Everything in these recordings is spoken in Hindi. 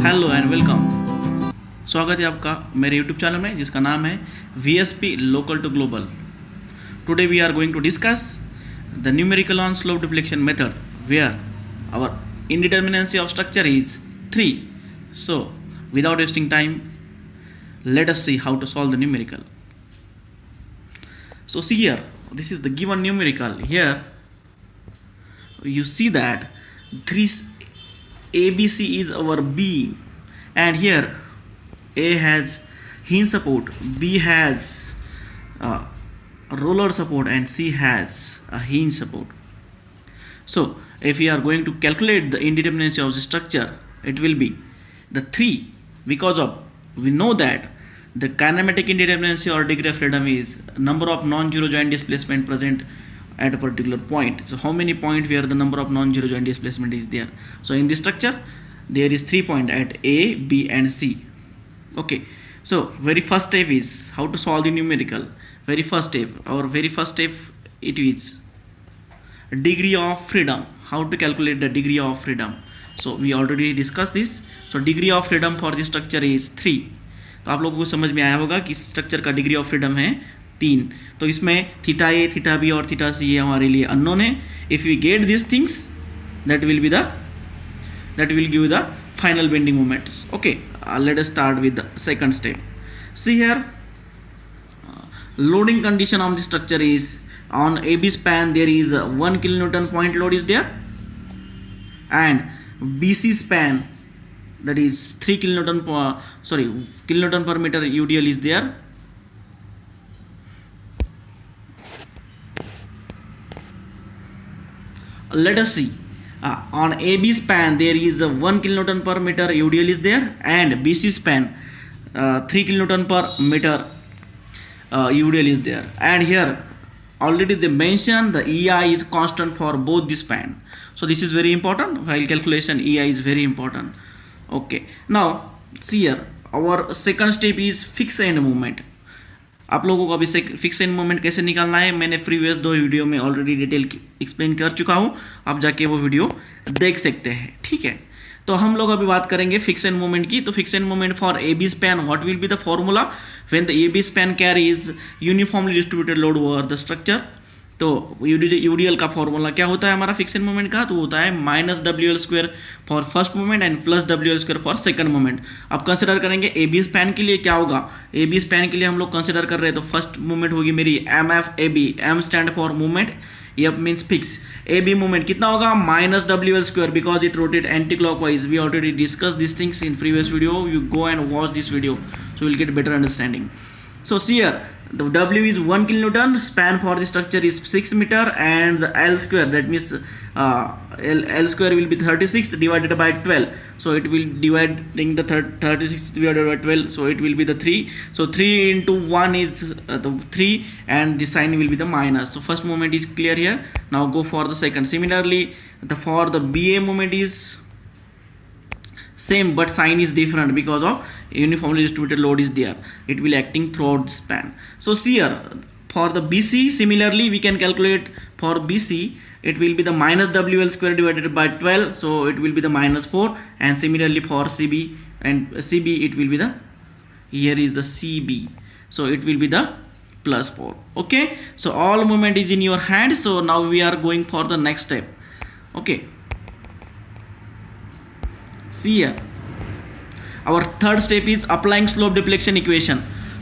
Hello and welcome. स्वागत है आपका मेरे यूट्यूब चैनल में जिसका नाम है VSP local to global. Today we are going to discuss the numerical on slope deflection method where our indeterminacy of structure is 3. So without wasting time, let us see how to solve the numerical. So see here, this is the given numerical. Here you see that 3 ABC is our B, and here A has hinge support, B has roller support, and C has a hinge support. So if we are going to calculate the indeterminacy of the structure, it will be the 3, because of we know that the kinematic indeterminacy or degree of freedom is number of non-zero joint displacement present at a particular point. So how many points where the number of non-zero joint displacement is there? So in this structure there is 3 points at A, B and C. Okay, so very first step is how to solve the numerical. Very first step, it is degree of freedom. How to calculate the degree of freedom? So we already discussed this. So degree of freedom for this structure is 3. तो आप लोगों को समझ में आया होगा कि स्ट्रक्चर का डिग्री ऑफ फ्रीडम है 3. तो इसमें थीटा ए, थीटा बी और थीटा सी ये हमारे लिए अननोन है. If we get this things that will give the final bending moments. Okay, let us start with the second step. See here, loading condition of the structure is on AB span there is 1 kilonewton point load is there, and BC span that is 3 kilonewton per meter UDL is there. Let us see, on AB span there is 1 kilonewton per meter UDL is there, and BC span 3 kilonewton per meter UDL is there. And here already they mentioned the EI is constant for both the span. So this is very important. While calculation EI is very important. Okay, now see here, our second step is fixed end moment. आप लोगों को अभी फिक्स एंड मोमेंट कैसे निकालना है मैंने प्रीवियस 2 वीडियो में ऑलरेडी डिटेल एक्सप्लेन कर चुका हूँ. आप जाके वो वीडियो देख सकते हैं. ठीक है, तो हम लोग अभी बात करेंगे फिक्स एंड मोमेंट की. तो fix end moment for AB span, what will be the formula when the AB span carries uniformly distributed load over the structure. तो UDL का फॉर्मूला क्या होता है हमारा फिक्स एंड मोमेंट का? तो होता है -WL² for first moment and +WL² for second moment. अब कंसिडर करेंगे AB स्पैन के लिए क्या होगा. AB स्पैन के लिए हम लोग कंसिडर कर रहे हैं तो फर्स्ट मोमेंट होगी मेरी MFAB. M stand for moment, F means fix. AB moment कितना होगा? -WL² because it rotate anti clockwise. We already discuss this things in previous video. You go and watch this video so you'll get better understanding. So see here, the W is 1 kilonewton, span for the structure is 6 meter, and the L square, that means L square will be 36 divided by 12. So it will dividing the 36 divided by 12, so it will be the 3. So 3 into 1 is the 3, and the sign will be the minus. So first moment is clear here. Now go for the second. Similarly, for the BA moment is same, but sign is different because of uniformly distributed load is there. It will acting throughout the span. So see here, for the BC similarly we can calculate. For BC it will be the -WL² divided by 12, so it will be the -4. And similarly for CB and CB it will be the, here is the CB, so it will be the +4. Okay, so all moment is in your hand. So now we are going for the next step. Okay, see here, our third step is applying slope deflection equation.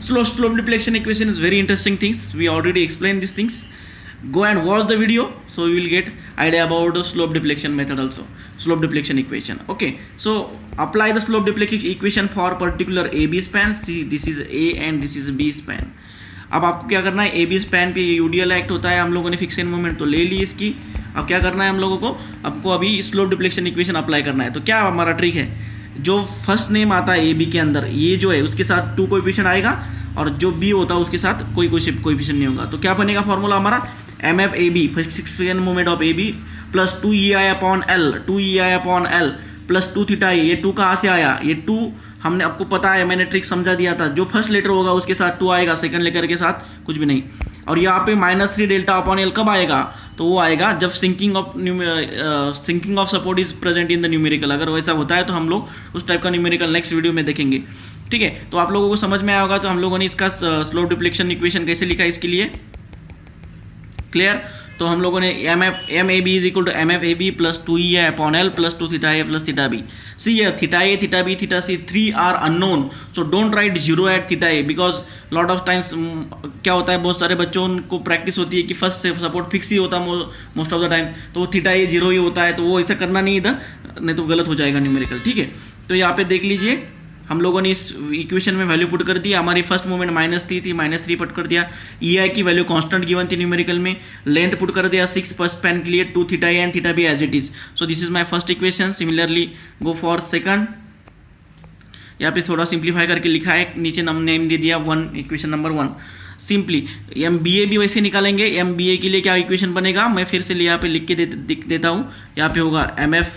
Slope deflection equation is very interesting things. We already explained these things. Go and watch the video so you will get idea about the slope deflection method also. Slope deflection equation. Okay, so apply the slope deflection equation for particular AB span. See, this is A and this is B span. अब आपको क्या करना है, AB स्पैन पे UDL एक्ट होता है. हम लोगों ने फिक्स एंड मोमेंट तो ले ली इसकी. अब क्या करना है हम लोगों को, आपको अभी स्लोप डिफ्लेक्शन इक्वेशन अप्लाई करना है. तो क्या हमारा ट्रिक है, जो फर्स्ट नेम आता है AB के अंदर, ये जो है उसके साथ 2 कोएफिशिएंट आएगा, और जो B होता है उसके साथ कोई कोएफिशिएंट नहीं होगा. तो क्या बनेगा फॉर्मूला हमारा, MFAB fix moment of AB plus 2EI upon L plus 2 theta A, ये 2 कहाँ से आया, ये 2 हमने आपको पता है, मैंने ट्रिक समझा दिया था, जो फर्स्ट लेटर होगा उसके साथ 2 आएगा, सेकंड लेटर के साथ कुछ भी नहीं। और यहाँ पे -3 डेल्टा अपॉन एल कब आएगा, तो वो आएगा जब sinking of support is present in the numerical. अगर वैसा होता है तो हम लोग उस टाइप का न्यूमेरिकल नेक्स्ट वीडियो में देखेंगे, ठीक है। तो आप लोगों को समझ में आया होगा। तो हम लोगों ने इसका स्लोप डिप्लेक्शन इक्वेशन कैसे लिखा इसके लिए, क्लियर। तो हम लोगों ने M A B is equal to M F A B plus 2 E upon L plus 2 theta A plus theta B. See here theta A, theta B, theta C, 3 are unknown, so don't write 0 at theta A, because lot of times क्या होता है, बहुत सारे बच्चों को प्रैक्टिस होती है कि फर्स्ट से सपोर्ट फिक्स ही होता है मोस्ट ऑफ द टाइम, तो वो थीटा ए 0 ही होता है, तो वो ऐसा करना नहीं इधर, नहीं तो गलत हो जाएगा न्यूमेरिकल, ठीक है। तो यहाँ पे देख लीजिए हम लोगों ने इस इक्वेशन में वैल्यू पुट कर दिया। हमारी फर्स्ट मूवमेंट -3 थी, -3 पुट कर दिया। ई आई की वैल्यू कांस्टेंट गिवन थी न्यूमेरिकल में, लेंथ पुट कर दिया 6 पर स्पैन के लिए, 2 theta A and theta B as it is. So this is my first equation. Similarly go for second, यहाँ पे थोड़ा सिंप्लीफाई करके लिखा है, नीचे नेम दे दिया 1, equation number 1। Simply M B A भी वैसे निकालेंगे। एम बी ए के लिए क्या इक्वेशन बनेगा, मैं फिर से यहाँ पे लिख के देता हूँ। यहाँ पे होगा एम एफ,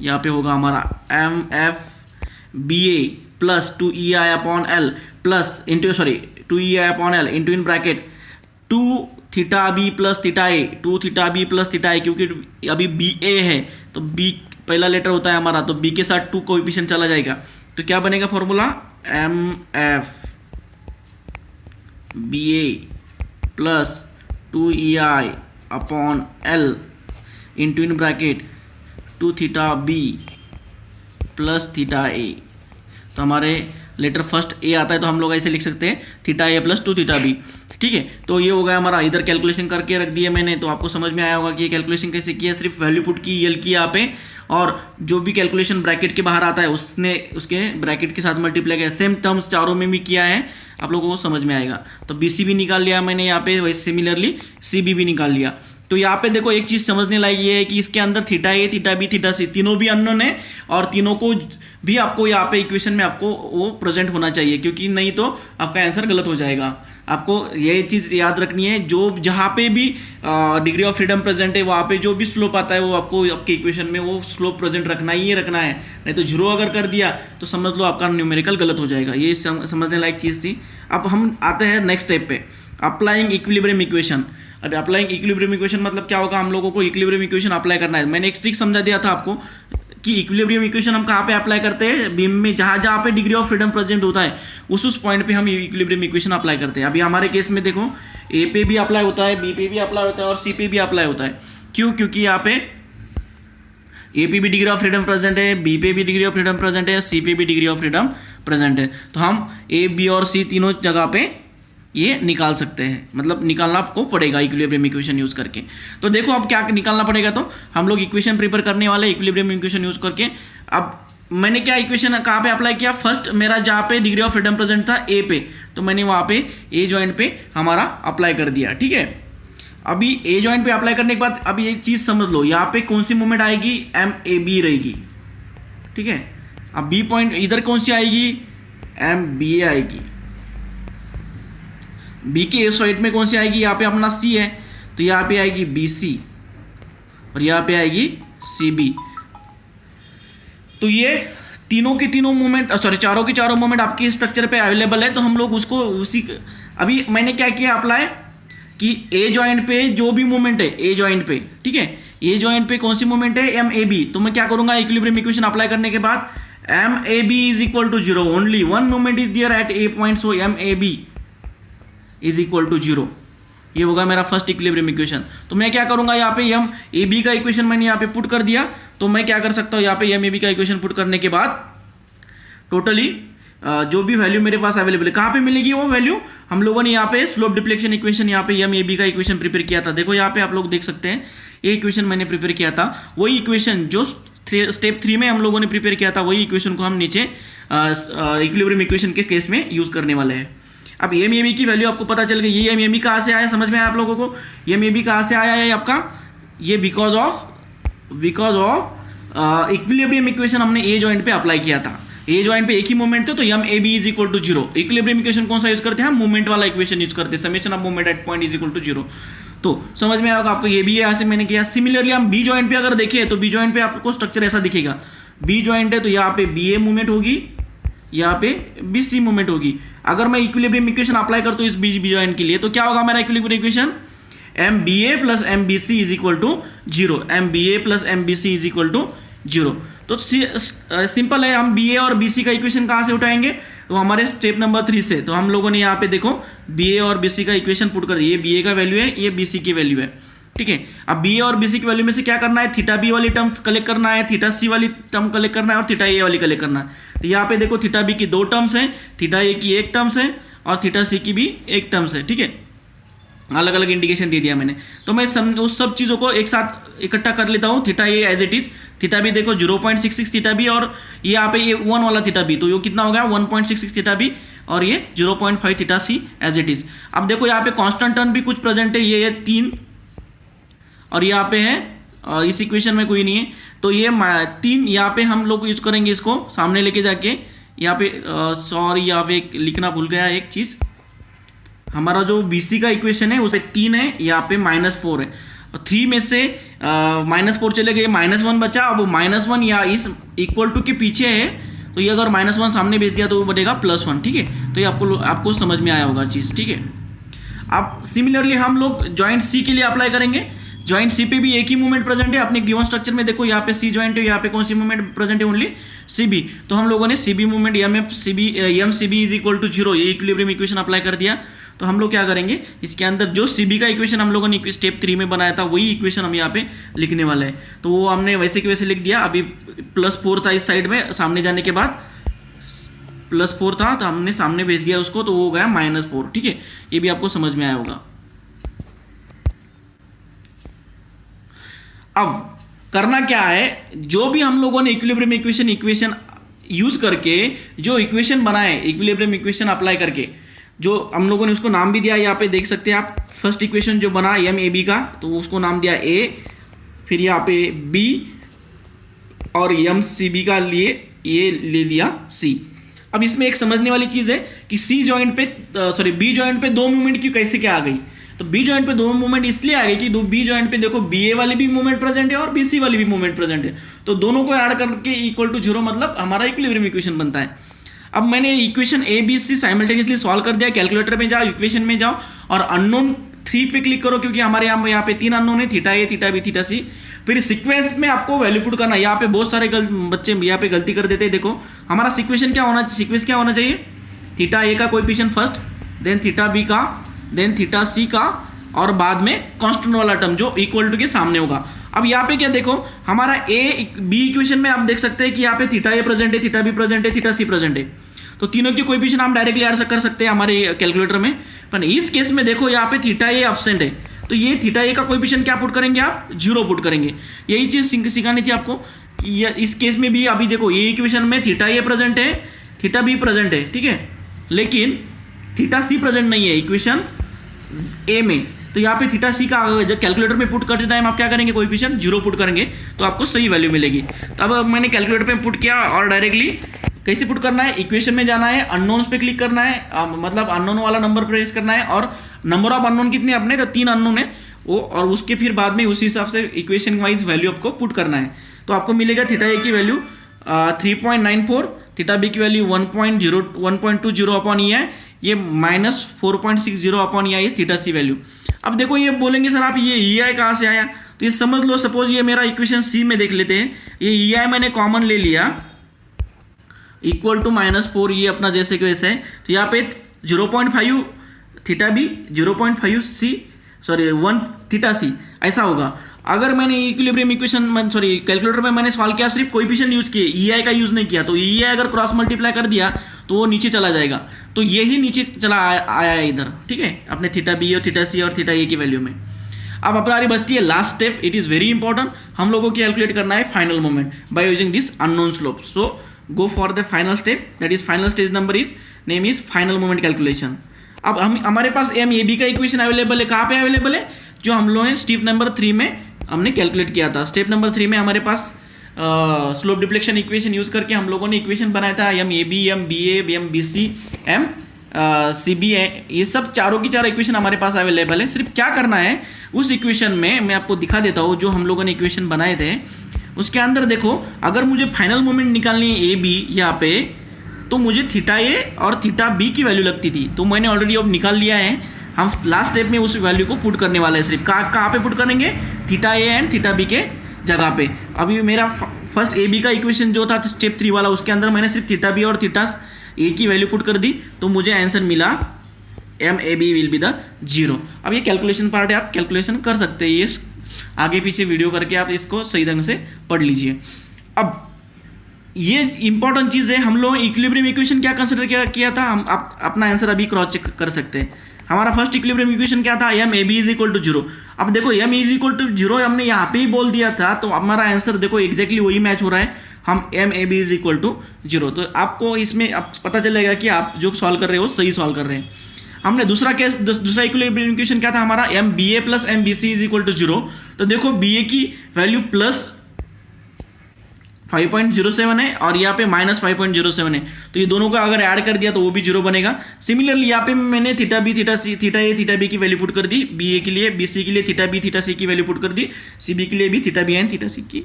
यहाँ पे होगा हमारा M F B A plus 2 E I upon L plus into 2 E I upon L into in bracket 2 theta B plus theta A, 2 theta B plus theta A, क्योंकि अभी बी ए है तो बी पहला लेटर होता है हमारा, तो बी के साथ 2 कोएफिशिएंट चला जाएगा। तो क्या बनेगा formula, M F B A plus 2 E I upon L into in bracket 2 theta B plus theta A. तो हमारे लेटर फर्स्ट ए आता है तो हम लोग ऐसे लिख सकते हैं theta A plus 2 theta B, ठीक है। तो ये हो गया हमारा, इधर कैलकुलेशन करके रख दिया मैंने, तो आपको समझ में आया होगा कि ये कैलकुलेशन कैसे किया। सिर्फ वैल्यू पुट की, एल की यहाँ पे, और जो भी कैलकुलेशन ब्रैकेट के बाहर आता है उसने उसके ब्रैकेट के साथ मल्टीप्लाई किया। सेम टर्म्स चारों में भी किया है, आप लोगों को समझ में आएगा। तो बी सी भी निकाल लिया मैंने यहाँ पे, वैसे सिमिलरली सी बी भी निकाल लिया। तो यहाँ पे देखो एक चीज़ समझने लायक ये है कि इसके अंदर theta A, theta B, theta सी तीनों भी अननोन है, और तीनों को भी आपको यहाँ पे इक्वेशन में आपको वो प्रेजेंट होना चाहिए, क्योंकि नहीं तो आपका आंसर गलत हो जाएगा। आपको ये चीज़ याद रखनी है, जो जहाँ पे भी डिग्री ऑफ फ्रीडम प्रेजेंट है वहाँ पे जो भी स्लोप आता है वो आपको आपके इक्वेशन में वो स्लोप प्रेजेंट रखना ही रखना है, नहीं तो 0 अगर कर दिया तो समझ लो आपका न्यूमेरिकल गलत हो जाएगा। ये समझने लायक चीज़ थी। अब हम आते हैं नेक्स्ट स्टेप पे, अप्लाइंग इक्विलिब्रियम इक्वेशन। अब अप्लाइंग इक्विलिब्रियम इक्वेशन मतलब क्या होगा, हम लोगों को इक्विलिब्रियम इक्वेशन अप्लाई करना है। मैंने एक ट्रिक समझा दिया था आपको कि इक्विलिब्रियम इक्वेशन हम कहाँ पे अप्लाई करते हैं, बीम में जहाँ पे डिग्री ऑफ फ्रीडम प्रेजेंट होता है उस पॉइंट पे हम इक्विलिब्रियम इक्वेशन अप्लाई करते हैं। अभी हमारे केस में देखो ए पे भी अप्लाई होता है, बी पे भी अप्लाई होता है और सी पे भी अप्लाई होता है। क्यों, क्योंकि यहाँ पे ए पे भी डिग्री ऑफ फ्रीडम प्रेजेंट है, बी पे भी डिग्री ऑफ फ्रीडम प्रेजेंट है, सी पे भी डिग्री ऑफ फ्रीडम प्रेजेंट है। तो हम ए, बी और सी तीनों जगह पे ये निकाल सकते हैं, मतलब निकालना आपको पड़ेगा इक्विलिब्रियम इक्वेशन यूज करके। तो देखो अब क्या निकालना पड़ेगा, तो हम लोग इक्वेशन प्रिपेयर करने वाले इक्विलिब्रियम इक्वेशन यूज करके। अब मैंने क्या इक्वेशन कहाँ पे अप्लाई किया, फर्स्ट मेरा जहाँ पे डिग्री ऑफ फ्रीडम प्रेजेंट था ए पे, तो मैंने वहाँ पे ए जॉइंट पे हमारा अप्लाई कर दिया, ठीक है। अभी ए जॉइंट पे अप्लाई करने के बाद अब ये चीज़ समझ लो, यहाँ पे कौन सी मूवमेंट आएगी, एम ए बी रहेगी, ठीक है। अब बी पॉइंट इधर कौन सी आएगी, एम बी ए आएगी। बी के इस साइड में कौन सी आएगी, यहाँ पे अपना सी है तो यहाँ पे आएगी बी सी और यहाँ पे आएगी सी बी। तो ये तीनों के तीनों मूवमेंट, सॉरी चारों के चारों मूवमेंट आपके स्ट्रक्चर पे अवेलेबल है। तो हम लोग उसको उसी, अभी मैंने क्या किया अप्लाई कि ए जॉइंट पे जो भी मूवमेंट है ए जॉइंट पे, ठीक है, ए जॉइंट पे कौन सी मूवमेंट है, एम ए बी। तो मैं क्या करूंगा, इक्विलिब्रियम इक्वेशन अप्लाई करने के बाद M A B is equal to 0, only one movement is there at A point, so M A B is equal to 0। ये होगा मेरा फर्स्ट इक्विलिब्रियम इक्वेशन। तो मैं क्या करूंगा, यहाँ पे एम ए बी का इक्वेशन मैंने यहाँ पे पुट कर दिया। तो मैं क्या कर सकता हूँ, यहाँ पे एम ए बी का इक्वेशन पुट करने के बाद टोटली जो भी वैल्यू मेरे पास अवेलेबल है, कहाँ पे मिलेगी वो वैल्यू, हम लोगों ने यहाँ पे स्लोप डिप्लेक्शन इक्वेशन, यहाँ पे एम ए बी का इक्वेशन प्रिपेयर किया था। देखो यहाँ पे आप लोग देख सकते हैं, ये इक्वेशन मैंने प्रिपेयर किया था, वही इक्वेशन जो स्टेप 3 में हम लोगों ने प्रिपेयर किया था, वही इक्वेशन को हम नीचे इक्विलिब्रियम इक्वेशन के केस में यूज करने वाले हैं। अब एम ए बी की वैल्यू आपको पता चल गई, ये एम ए बी कहाँ से आया, समझ में आया आप लोगों को, एम ए बी कहाँ से आया है आपका, ये बिकॉज ऑफ इक्विलिब्रियम इक्वेशन हमने ए जॉइंट पे अप्लाई किया था। ए जॉइंट पे एक ही मूवमेंट थे तो M A B is equal to 0। Equilibrium equation कौन सा यूज करते हैं, हम मूवमेंट वाला इक्वेशन यूज करते हैं, summation of movement at point is equal to 0। तो समझ में आएगा आपको, ये भी यहाँ से मैंने किया। सिमिलरली हम बी जॉइंट पे अगर देखें तो बी जॉइंट पे आपको स्ट्रक्चर ऐसा दिखेगा, बी जॉइंट है तो यहाँ पे बी ए मूवमेंट होगी, यहाँ पे बी सी मूवमेंट होगी। अगर मैं इक्विलिब्रियम इक्वेशन अप्लाई करता हूँ इस बी जॉइंट के लिए तो क्या होगा मेरा equilibrium equation, M B A plus M B C is equal to zero, M B A plus M B C is equal to zero. तो सिंपल है, हम बी ए और बी सी का इक्वेशन कहाँ से उठाएंगे, तो हमारे स्टेप नंबर 3 से। तो हम लोगों ने यहाँ पे देखो बी ए और बी सी का इक्वेशन पुट कर दिया, ये बी ए का वैल्यू है, ये बी सी की वैल्यू है, ठीक है। अब बी ए और बी सी की वैल्यू में से क्या करना है, थीटा बी वाली टर्म्स कलेक्ट करना है, थीटा सी वाली टर्म कलेक्ट करना है और थीटा ए वाली कलेक्ट करना है। तो यहाँ पे देखो थीटा बी की 2 टर्म्स हैं, थीटा ए की 1 टर्म्स है और थीटा सी की भी 1 टर्म्स है, ठीक है। अलग अलग इंडिकेशन दे दिया मैंने। तो मैं उस सब चीज़ों को एक साथ इकट्ठा कर लेता हूँ। Theta A as it is, theta B देखो 0.66 थीटा बी और ये यहाँ पे ये 1 वाला थीटा बी, तो ये कितना हो गया 1.66 थीटा बी और ये 0.5 theta C as it is. अब देखो यहाँ पे कांस्टेंट टर्म भी कुछ प्रेजेंट है, ये 3 और यहाँ पे है इस इक्वेशन में कोई नहीं है, तो ये 3 यहाँ पे हम लोग यूज करेंगे इसको सामने लेके जाके। यहाँ पे सॉरी यहाँ पे लिखना भूल गया एक चीज़, हमारा जो BC का इक्वेशन है उस पर 3 है, यहाँ पे -4 है और 3 में से -4 चले गए, -1 बचा। अब -1 या इस इक्वल टू के पीछे है, तो ये अगर -1 सामने भेज दिया तो वो बनेगा +1, ठीक है। तो ये आपको समझ में आया होगा चीज़, ठीक है। अब सिमिलरली हम लोग जॉइंट C के लिए अप्लाई करेंगे। जॉइंट सी पे भी एक ही मूवमेंट प्रेजेंट है अपने गिवन स्ट्रक्चर में। देखो यहाँ पे सी जॉइंट है, यहाँ पे कौन सी मूवमेंट प्रेजेंट है, ओनली सीबी। तो हम लोगों ने CB movement M C B is equal to 0 ये इक्विलिब्रियम इक्वेशन अप्लाई कर दिया। तो हम लोग क्या करेंगे, इसके अंदर जो सीबी का इक्वेशन हम लोगों ने स्टेप 3 में बनाया था वही इक्वेशन हम यहाँ पे लिखने वाले हैं। तो वो हमने वैसे के वैसे लिख दिया। अभी +4 था इस साइड में, सामने जाने के बाद +4 था तो हमने सामने भेज दिया उसको, तो वो हो गया -4, ठीक है। ये भी आपको समझ में आया होगा। अब करना क्या है, जो भी हम लोगों ने इक्विलिब्रियम इक्वेशन यूज करके जो इक्वेशन बनाए, इक्विलिब्रियम इक्वेशन अप्लाई करके जो हम लोगों ने उसको नाम भी दिया, यहाँ पे देख सकते हैं आप। फर्स्ट इक्वेशन जो बना एम ए बी का, तो उसको नाम दिया ए, फिर यहाँ पे बी और एम सी बी का लिए ये ले लिया सी। अब इसमें एक समझने वाली चीज़ है कि सी जॉइंट पे बी जॉइंट पे 2 मूवमेंट क्यों कैसे क्या आ गई। तो बी जॉइंट पे 2 मूवमेंट इसलिए आ गई कि बी जॉइंट पे देखो बी ए वाली भी मूवमेंट प्रेजेंट है और बी सी वाली भी मूवमेंट प्रेजेंट है, तो दोनों को ऐड करके इक्वल टू 0 मतलब हमारा इक्विलिब्रियम इक्वेशन बनता है। अब मैंने equation A B C simultaneously solve कर दिया। कैलकुलेटर में जाओ, इक्वेशन में जाओ और अननोन 3 पे क्लिक करो, क्योंकि हमारे यहाँ पे 3 अननोन है, theta A, theta B, theta सी। फिर सीक्वेंस में आपको वैल्यू पुट करना है। यहाँ पे बहुत सारे बच्चे यहाँ पे गलती कर देते हैं। देखो हमारा सीक्वेंस क्या होना चाहिए, थीटा ए का coefficient first, then theta B का, देन थीटा सी का और बाद में कांस्टेंट वाला टर्म जो इक्वल टू के सामने होगा। अब यहाँ पे क्या देखो, हमारा ए बी इक्वेशन में आप देख सकते हैं कि यहाँ पे थीटा ए प्रेजेंट है, थीटा बी प्रेजेंट है, थीटा सी प्रेजेंट है, तो तीनों की कोएफिशिएंट हम डायरेक्टली ऐड कर सकते हैं हमारे कैलकुलेटर में। पर इस केस में देखो यहाँ पे थीटा ए एब्सेंट है, तो ये थीटा ए का कोएफिशिएंट क्या पुट करेंगे आप, 0 पुट करेंगे। यही चीज़ सिखानी थी आपको कि इस केस में भी अभी देखो ये इक्वेशन में थीटा ए प्रेजेंट है, थीटा बी प्रेजेंट है, ठीक है, लेकिन थीटा सी प्रेजेंट नहीं है इक्वेशन ए में। तो यहाँ पे थीटा सी का जब कैलकुलेटर में पुट करते टाइम आप क्या करेंगे, कोएफिशिएंट 0 पुट करेंगे तो आपको सही वैल्यू मिलेगी। तो अब मैंने कैलकुलेटर में पुट किया और डायरेक्टली कैसे पुट करना है, इक्वेशन में जाना है, अननोन्स पे क्लिक करना है, मतलब अननोन वाला नंबर प्रेस करना है और नंबर ऑफ अननोन कितने अपने, तो 3 अननोन है वो, और उसके फिर बाद में उसी हिसाब से इक्वेशन वाइज वैल्यू आपको पुट करना है। तो आपको मिलेगा थीटा ए की वैल्यू 3.94, थीटा बी की वैल्यू 1.20 अपॉन ई है, ये -4.60 upon E I is theta C value. अब देखो ये बोलेंगे सर आप ये ई आई कहाँ से आया, तो ये समझ लो, सपोज ये मेरा इक्वेशन सी में देख लेते हैं, ये ई आई मैंने कॉमन ले लिया इक्वल टू -4, ये अपना जैसे कि वैसे है। तो यहाँ पे 0.5 थीटा बी, 0.5 सी, सॉरी 1 थीटा सी, ऐसा होगा। अगर मैंने इक्विलिब्रियम इक्वेशन कैलकुलेटर में मैंने सॉल्व किया, सिर्फ कोएफिशिएंट यूज किए, ई आई का यूज नहीं किया, तो ई आई अगर क्रॉस मल्टीप्लाई कर दिया तो वो नीचे चला जाएगा, तो ये ही नीचे चला आया है इधर, ठीक है, अपने थीटा बी और थीटा सी और थीटा ए की वैल्यू में। अब अपनी बचती है last step, it is very important, हम लोगों की कैलकुलेट करना है final moment by using this unknown slope. So go for the final step, that is final stage number is name is final moment calculation. अब हमारे पास एम ए बी का इक्वेशन अवेलेबल है, कहाँ पे अवेलेबल है, जो हम लोगों ने स्टेप नंबर 3 में हमने कैलकुलेट किया था। स्टेप नंबर 3 में हमारे पास स्लोप डिफ्लेक्शन इक्वेशन यूज करके हम लोगों ने इक्वेशन बनाया था, M A B, M B A, M B C, M CB है, ये सब चारों की चारों इक्वेशन हमारे पास अवेलेबल है। सिर्फ क्या करना है, उस इक्वेशन में मैं आपको दिखा देता हूँ जो हम लोगों ने इक्वेशन बनाए थे, उसके अंदर देखो अगर मुझे फाइनल मोमेंट निकालनी है AB यहाँ पे, तो मुझे थीटा A और थीटा B की वैल्यू लगती थी, तो मैंने ऑलरेडी अब निकाल लिया है। हम लास्ट स्टेप में उस वैल्यू को पुट करने वाले हैं। सिर्फ कहाँ पे पुट करेंगे, theta A and theta B के जगह पे। अभी मेरा फर्स्ट AB का इक्वेशन जो था स्टेप 3 वाला, उसके अंदर मैंने सिर्फ थीटा B और थीटा A की वैल्यू पुट कर दी, तो मुझे आंसर मिला MAB विल बी द 0। अब ये कैलकुलेशन पार्ट है, आप कैलकुलेशन कर सकते हैं, ये आगे पीछे वीडियो करके आप इसको सही ढंग से पढ़ लीजिए। अब ये इंपॉर्टेंट चीज़ है, हम लोग इक्विलिब्रियम इक्वेशन क्या कंसिडर किया था, हम अपना आंसर अभी क्रॉस चेक कर सकते हैं। हमारा फर्स्ट इक्विलिब्रियम इक्वेशन क्या था, MAB इज इक्वल टू 0। अब देखो M इज इक्वल टू 0 हमने यहाँ पे ही बोल दिया था, तो हमारा आंसर देखो एग्जैक्टली वही मैच हो रहा है, हम MAB इज इक्वल टू 0। तो आपको इसमें अब पता चलेगा कि आप जो सॉल्व कर रहे हो सही सॉल्व कर रहे हैं। हमने दूसरा केस, दूसरा इक्विलिब्रियम इक्वेशन क्या था हमारा, MBA plus MBC is equal to 0। तो देखो BA की वैल्यू प्लस 5.07 है और यहाँ पे माइनस 5.07 है, तो ये दोनों का अगर ऐड कर दिया तो वो भी 0 बनेगा। सिमिलरली यहाँ पे मैंने theta B theta C theta A theta B की वैल्यू पुट कर दी, BA के लिए, BC के लिए थीटा B थीटा C की वैल्यू पुट कर दी, CB के लिए भी theta B and theta C की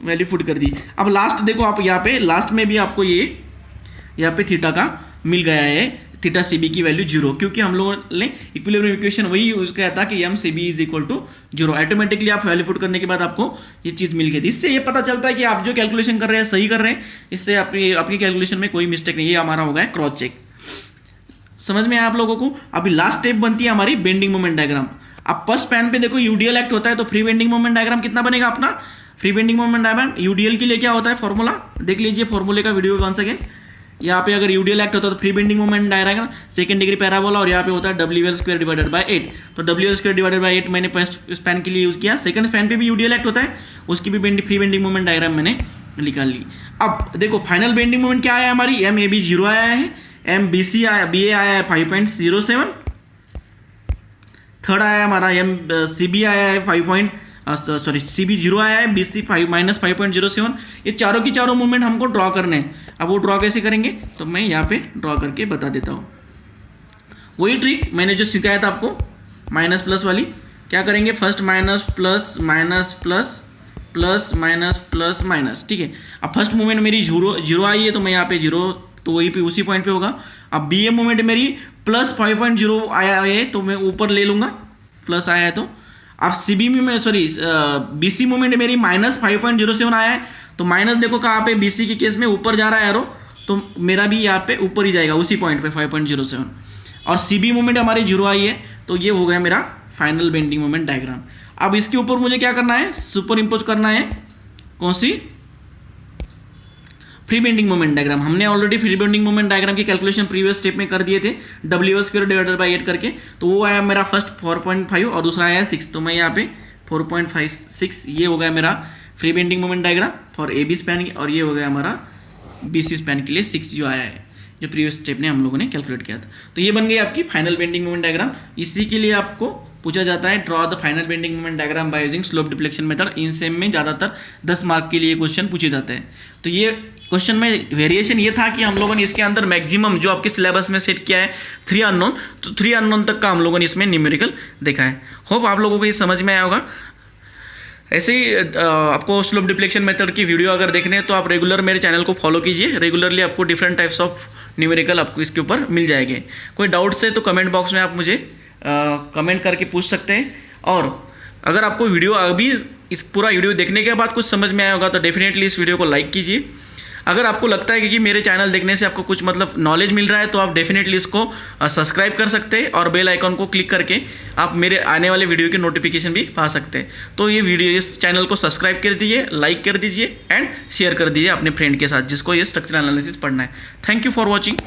वैल्यू पुट कर दी। अब लास्ट देखो आप यहाँ पे लास्ट में भी आपको ये यहाँ पे थीटा का मिल गया है, थीटा CB की वैल्यू 0, क्योंकि हम लोगों ने इक्विलिब्रियम इक्वेशन वही यूज किया था कि MCB is equal to 0। Automatically आप वैल्यू पुट करने के बाद आपको ये चीज़ मिल गई थी। इससे ये पता चलता है कि आप जो कैलकुलेशन कर रहे हैं सही कर रहे हैं, इससे आपकी कैलकुलेशन में कोई मिस्टेक नहीं है। ये हमारा होगा क्रॉस चेक। समझ में आया आप लोगों को। अभी लास्ट स्टेप बनती है हमारी बेंडिंग मोमेंट डायग्राम। अब फर्स्ट स्पैन पे देखो UDL एक्ट होता है, तो फ्री बेंडिंग मोमेंट डायग्राम कितना बनेगा अपना, free bending moment diagram UDL के लिए क्या होता है फॉर्मूला, देख लीजिए फॉर्मूले का वीडियो वंस अगेन। यहाँ पे अगर UDL एक्ट होता है तो free bending moment diagram second degree parabola, और यहाँ पे होता है WL² डिवाइडेड बाय 8। तो WL² डिवाइडेड बाय 8 मैंने फर्स्ट स्पैन के लिए यूज़ किया। सेकंड स्पैन पे भी UDL एक्ट होता है, उसकी भी फ्री बेंडिंग मोमेंट डायग्राम मैंने निकाल ली। अब देखो फाइनल बेंडिंग मोमेंट क्या आया हमारी, MAB 0 आया है, MBA आया है 5.07, थर्ड आया हमारा CB आया है CB 0 आया है, BC माइनस 5.07। ये चारों की चारों मूवमेंट हमको ड्रॉ करने हैं। अब वो ड्रॉ कैसे करेंगे, तो मैं यहाँ पे ड्रॉ करके बता देता हूँ। वही ट्रिक मैंने जो सिखाया था आपको माइनस प्लस वाली, क्या करेंगे, first minus plus minus plus plus minus plus minus, ठीक है। अब फर्स्ट मूवमेंट मेरी 0 आई है, तो मैं यहाँ पे 0, तो वही पे उसी पॉइंट पे होगा। अब BA मूवमेंट मेरी प्लस 5.0 आया है, तो मैं ऊपर ले लूँगा, प्लस आया है तो। अब CB में BC मूवमेंट मेरी माइनस 5.07 आया है, तो माइनस देखो कहाँ पे, BC के केस में ऊपर जा रहा है एरो, तो मेरा भी यहाँ पे ऊपर ही जाएगा उसी पॉइंट पे 5.07। और CB मूवमेंट हमारी 0 आई है, तो ये हो गया मेरा फाइनल बेंडिंग मोमेंट डायग्राम। अब इसके ऊपर मुझे क्या करना है, सुपर इम्पोज करना है, कौन सी, फ्री बेंडिंग मोमेंट डायग्राम। हमने already free bending moment diagram की कैलकुलेशन प्रीवियस स्टेप में कर दिए थे, WL² डिवाइडेड बाय 8 करके। तो वो आया मेरा फर्स्ट 4.5 और दूसरा आया 6, तो मैं यहाँ पे 4.56, ये हो गया मेरा free bending moment diagram for AB span, और ये हो गया हमारा BC स्पैन के लिए 6 जो आया है, जो प्रीवियस स्टेप ने हम लोगों ने कैलकुलेट किया था। तो ये बन गई आपकी फाइनल बेंडिंग मोमेंट डायग्राम। इसी के लिए आपको पूछा जाता है draw the final bending moment diagram by using slope deflection method. In same में ज़्यादातर 10 मार्क के लिए क्वेश्चन पूछे जाते हैं। तो ये क्वेश्चन में वेरिएशन ये था कि हम लोगों ने इसके अंदर मैक्सिमम जो आपके सिलेबस में सेट किया है 3 अननोन, तो 3 अननोन तक का हम लोगों ने इसमें न्यूमेरिकल देखा है। होप आप लोगों को ये समझ में आया होगा। ऐसे ही आपको स्लोप डिफ्लेक्शन मेथड की वीडियो अगर देखने हैं तो आप रेगुलर मेरे चैनल को फॉलो कीजिए। रेगुलरली आपको डिफरेंट टाइप्स ऑफ न्यूमेरिकल आपको इसके ऊपर मिल जाएंगे। कोई डाउट्स है तो कमेंट बॉक्स में आप मुझे कमेंट करके पूछ सकते हैं। और अगर आपको वीडियो अभी इस पूरा वीडियो देखने के बाद कुछ समझ में आया होगा तो डेफिनेटली इस वीडियो को लाइक कीजिए। अगर आपको लगता है कि मेरे चैनल देखने से आपको कुछ मतलब नॉलेज मिल रहा है तो आप डेफिनेटली इसको सब्सक्राइब कर सकते हैं और बेल आइकॉन को क्लिक करके आप मेरे आने वाले वीडियो की नोटिफिकेशन भी पा सकते हैं। तो ये वीडियो, इस चैनल को सब्सक्राइब कर दीजिए, लाइक कर दीजिए एंड शेयर कर दीजिए अपने फ्रेंड के साथ जिसको ये स्ट्रक्चरल एनालिसिस पढ़ना है। Thank you for watching.